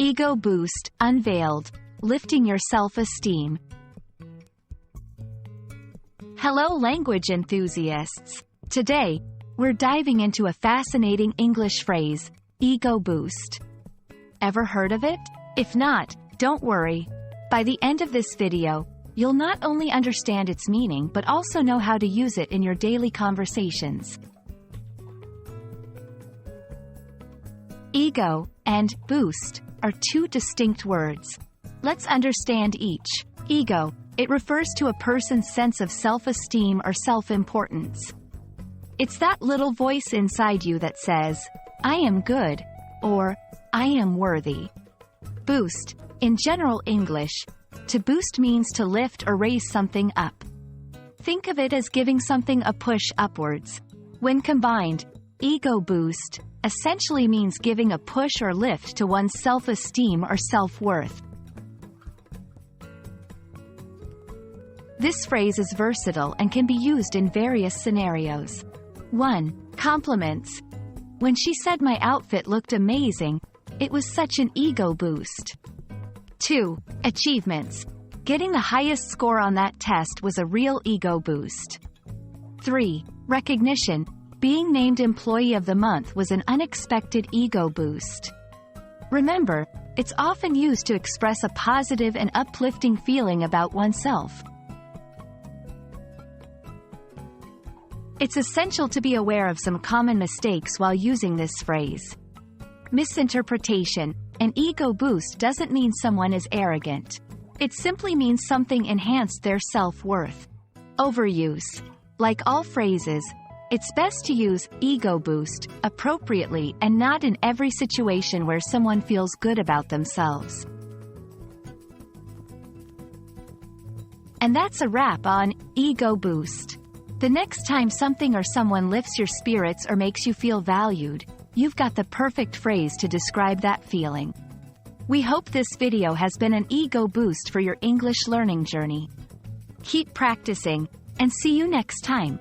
Ego Boost, Unveiled, Lifting Your Self-Esteem. Hello language enthusiasts! Today, we're diving into a fascinating English phrase, ego boost. Ever heard of it? If not, don't worry. By the end of this video, you'll not only understand its meaning but also know how to use it in your daily conversations. Ego and boost are two distinct words. Let's understand each. Ego. It refers to a person's sense of self-esteem or self-importance. It's that little voice inside you that says, I am good, or I am worthy. Boost. In general English, to boost means to lift or raise something up. Think of it as giving something a push upwards. When combined, ego boost essentially means giving a push or lift to one's self-esteem or self-worth. This phrase is versatile and can be used in various scenarios. 1. Compliments. When she said my outfit looked amazing, it was such an ego boost. 2. Achievements. Getting the highest score on that test was a real ego boost. 3. Recognition. Being named Employee of the Month was an unexpected ego boost. Remember, it's often used to express a positive and uplifting feeling about oneself. It's essential to be aware of some common mistakes while using this phrase. Misinterpretation. An ego boost doesn't mean someone is arrogant. It simply means something enhanced their self-worth. Overuse. Like all phrases, it's best to use ego boost appropriately and not in every situation where someone feels good about themselves. And that's a wrap on ego boost. The next time something or someone lifts your spirits or makes you feel valued, you've got the perfect phrase to describe that feeling. We hope this video has been an ego boost for your English learning journey. Keep practicing, and see you next time.